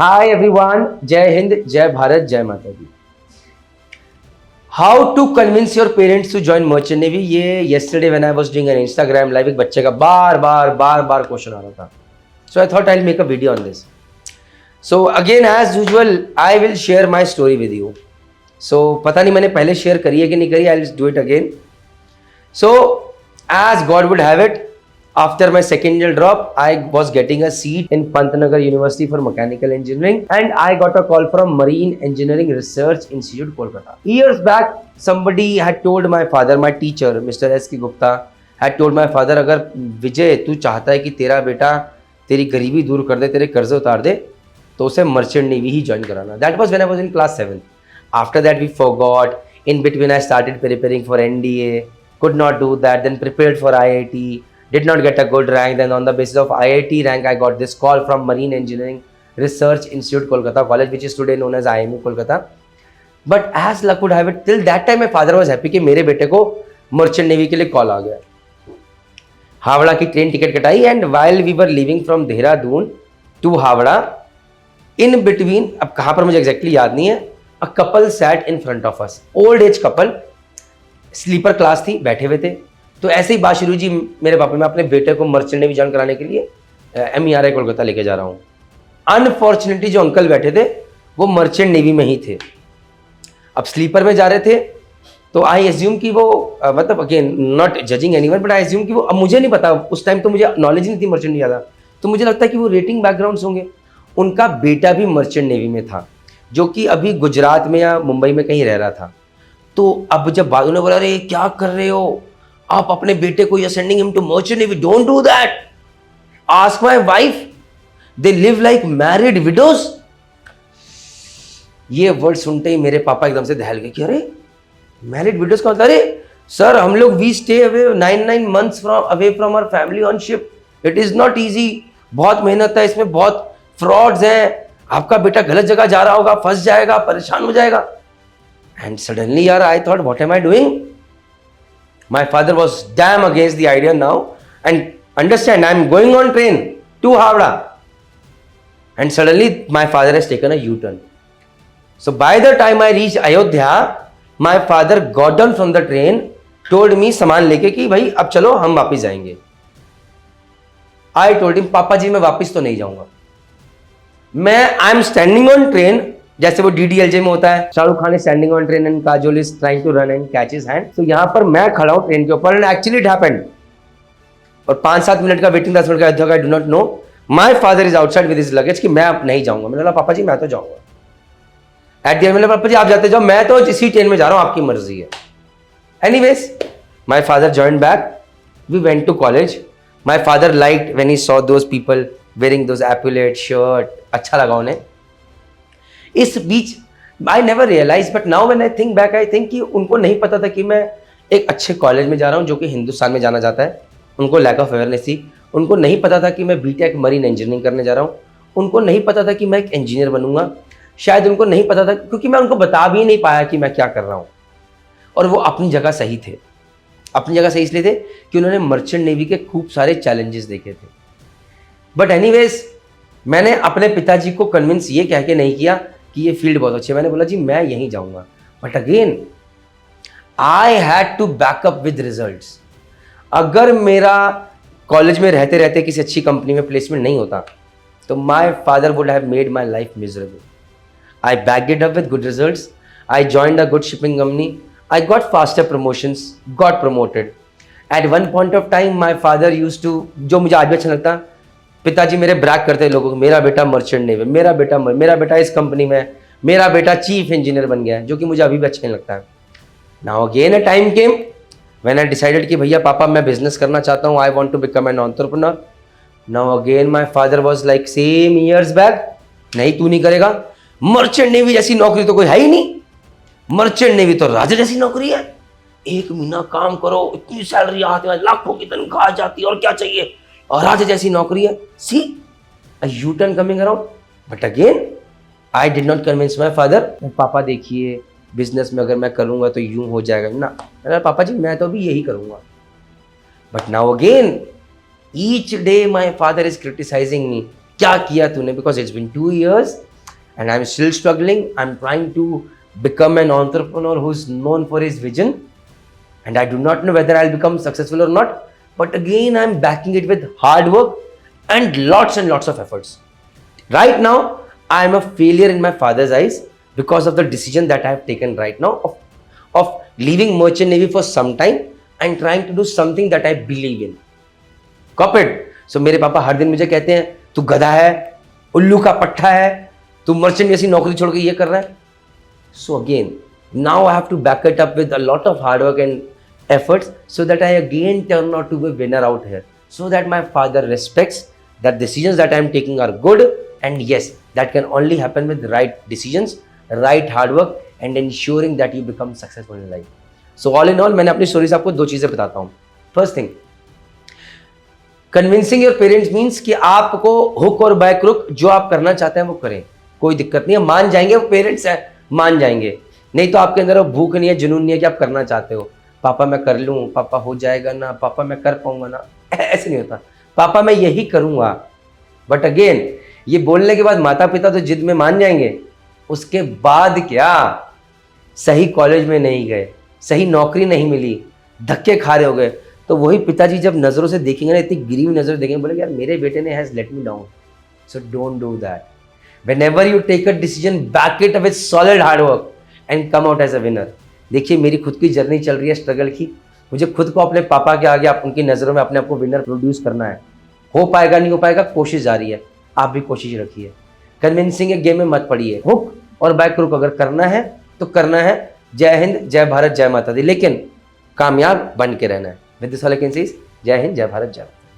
Hi everyone, Jai Hind, Jai Bharat, Jai Mata Di. How to convince your parents to join Merchant Navy? ये yesterday when I was doing an Instagram live एक बच्चे का बार बार question आ रहा था. So I thought I'll make a video on this. So again as usual I will share my story with you. So पता नहीं मैंने पहले शेयर करी है कि नहीं करी. I'll do it again. So as God would have it, after my second year drop, I was getting a seat in Pantnagar University for Mechanical Engineering, and I got a call from Marine Engineering Research Institute, Kolkata. Years back, somebody had told my father, my teacher, Mr. S. K. Gupta, had told my father, अगर विजय तू चाहता है कि तेरा बेटा तेरी गरीबी दूर कर दे, तेरे कर्ज उतार दे, तो उसे मर्चेंट नेवी ही ज्वाइन कराना. That was when I was in class 7. After that, we forgot. In between, I started preparing for NDA. Could not do that. Then prepared for IIT. Did not get a good rank. Then on the basis of IIT rank, I got this call from Marine Engineering Research Institute, Kolkata College, which is today known as IME, Kolkata. But as luck would have it, till that time, my father was happy कि मेरे बेटे को merchant navy के लिए call आ गया. हावड़ा की train ticket कटाई and while we were leaving from Dehradun to Howrah, in between, अब कहाँ पर मुझे एग्जैक्टली याद नहीं है, a couple sat in front of us, old age couple, sleeper class थी, बैठे हुए थे. तो ऐसे ही बात शुरू जी मेरे पापा, मैं अपने बेटे को मर्चेंट नेवी ज्वाइन कराने के लिए MERI कोलकाता लेके जा रहा हूँ. अनफॉर्चुनेटली जो अंकल बैठे थे वो मर्चेंट नेवी में ही थे. अब स्लीपर में जा रहे थे तो आई एज्यूम कि वो मतलब again not judging anyone but I assume कि वो, अब मुझे नहीं पता, उस टाइम तो मुझे नॉलेज नहीं थी मर्चेंट नेवी ज़्यादा, तो मुझे लगता है कि वो रेटिंग बैकग्राउंड्स होंगे. उनका बेटा भी मर्चेंट नेवी में था जो कि अभी गुजरात में या मुंबई में कहीं रह रहा था. तो अब जब बादू ने बोला अरे क्या कर रहे हो आप अपने बेटे को, you are sending him to merchant navy, don't do that, ask my wife, they live like married widows. ये वर्ड सुनते ही मेरे पापा एकदम से दहल गए कि अरे मैरिड विडोज का मतलब, अरे सर हम लोग we stay away 9 months from away from our family on ship, it is not easy, बहुत मेहनत है इसमें, बहुत फ्रॉड्स हैं, आपका बेटा गलत जगह जा रहा होगा, फंस जाएगा, परेशान हो जाएगा. एंड सडनली यार I thought what am I doing. My father was damn against the idea now, and understand I'm going on train to Havra, and suddenly my father has taken a U-turn. So by the time I reached Ayodhya, my father got down from the train, told me सामान लेके कि भाई अब चलो हम वापस जाएंगे. I told him पापा जी मैं वापस तो नहीं जाऊंगा. I'm standing on train, जैसे वो DDLJ में होता है, Shahrukh Khan is standing on train and Kajol is trying to run and catch his hand. तो यहाँ पर मैं खड़ा हूँ ट्रेन के ऊपर एंड एक्चुअली इट हैपेंड. और 5-7 मिनट का वेटिंग, 10 मिनट का, I do not know. My father is outside with his luggage कि मैं अब नहीं जाऊंगा. मैंने बोला पापा जी मैं तो जाऊंगा. एट द एंड मैंने पापा जी आप जाते जाओ, मैं तो इसी ट्रेन में जा रहा हूँ, आपकी मर्जी है. Anyways my father joined back, we went to college. My father liked when he saw those people wearing those epaulette shirt, अच्छा लगा उन्हें. इस बीच I never realise, but now when I think back I think कि उनको नहीं पता था कि मैं एक अच्छे कॉलेज में जा रहा हूँ जो कि हिंदुस्तान में जाना जाता है. उनको लैक ऑफ अवेयरनेस थी. उनको नहीं पता था कि मैं बीटेक मरीन इंजीनियरिंग करने जा रहा हूँ. उनको नहीं पता था कि मैं एक इंजीनियर बनूंगा. शायद उनको नहीं पता था क्योंकि मैं उनको बता भी नहीं पाया कि मैं क्या कर रहा हूँ. और वो अपनी जगह सही थे. अपनी जगह सही इसलिए थे कि उन्होंने मर्चेंट नेवी के खूब सारे चैलेंजेस देखे थे. बट एनीवेज मैंने अपने पिताजी को कन्विंस ये कह के नहीं किया कि ये फील्ड बहुत अच्छी है. मैंने बोला जी मैं यहीं जाऊंगा. But again I had to back up with results. अगर मेरा कॉलेज में रहते रहते किसी अच्छी कंपनी में प्लेसमेंट नहीं होता तो my father would have made my life miserable. I backed it up with good results. I joined a good shipping company. I got faster promotions, got promoted. At one point of time my father used to, जो मुझे आज भी अच्छा लगता, पिताजी मेरे Bragg करते हैं लोगों को, मेरा बेटा मर्चेंट नेवी, मेरा बेटा इस कंपनी में, मेरा बेटा चीफ इंजीनियर बन गया है, जो कि मुझे अभी भी अच्छा नहीं लगता है. Now again a time came when I decided कि भैया पापा मैं बिजनेस करना चाहता हूँ, I want to become an entrepreneur. Now again my father was like same years back, नहीं तू नहीं करेगा, मर्चेंट नेवी जैसी नौकरी तो कोई है ही नहीं, मर्चेंट नेवी तो राजा जैसी नौकरी है, 1 महीना काम करो, इतनी सैलरी आती है, लाखों की तनख्वाह जाती है, और क्या चाहिए, और राजा जैसी नौकरी है. See a U turn coming around. But again I did not convince my father. पापा देखिए बिजनेस में अगर मैं करूंगा तो यूं हो जाएगा ना. मैंने पापा जी मैं तो अभी यही करूंगा. But now again each day my father is criticising me, क्या किया तूने, because it's been 2 years and I'm still struggling. I'm trying to become an entrepreneur who's known for his vision, and I do not know whether I'll become successful or not, but again I'm backing it with hard work and lots of efforts. Right now I am a failure in my father's eyes because of the decision that I have taken right now of leaving merchant navy for some time and trying to do something that I believe in. Corporate. So मेरे पापा हर दिन मुझे कहते हैं तू गधा है, उल्लू का पट्टा है, तू मर्चेंट जैसी नौकरी छोड़ के ये कर रहा है. So again, now I have to back it up with a lot of hard work and efforts so that I again turn out to be a winner out here. So that my father respects that decisions that I am taking are good, and yes, that can only happen with right decisions, right hard work and ensuring that you become successful in life. So all in all, मैंने अपनी story से आपको दो चीजें बताता हूँ. First thing, convincing your parents means कि आपको हुक और बाय क्रुक जो आप करना चाहते हैं वो करें, कोई दिक्कत नहीं है, मान जाएंगे, वो पेरेंट्स हैं, मान जाएंगे. नहीं तो आपके अंदर वो भूख नहीं है, जुनून नहीं है कि आप करना चाहते हो. पापा मैं कर लूँ, पापा हो जाएगा ना, पापा मैं कर पाऊंगा ना, ऐसे नहीं होता. पापा मैं यही करूँगा. बट अगेन ये बोलने के बाद माता पिता तो जिद में मान जाएंगे, उसके बाद क्या, सही कॉलेज में नहीं गए, सही नौकरी नहीं मिली, धक्के खा रहे हो गए, तो वही पिताजी जब नज़रों से देखेंगे ना, इतनी गिरी हुई नज़र देखेंगे, बोलेंगे यार मेरे बेटे ने has let me down. So don't do that. Whenever you take a decision, back it with solid hard work and come out as a winner. देखिए मेरी खुद की जर्नी चल रही है स्ट्रगल की. मुझे खुद को अपने पापा के आगे, आप उनकी नज़रों में अपने आप को विनर प्रोड्यूस करना है. हो पाएगा नहीं हो पाएगा, कोशिश जारी है, आप भी कोशिश रखिए. कन्विंसिंग एक गेम में मत पड़िए. हुक और बाय क्रुक अगर करना है तो करना है. जय हिंद, जय भारत, जय माता दी, लेकिन कामयाब बन के रहना है. With this all I can say, जय हिंद, जय भारत, जय.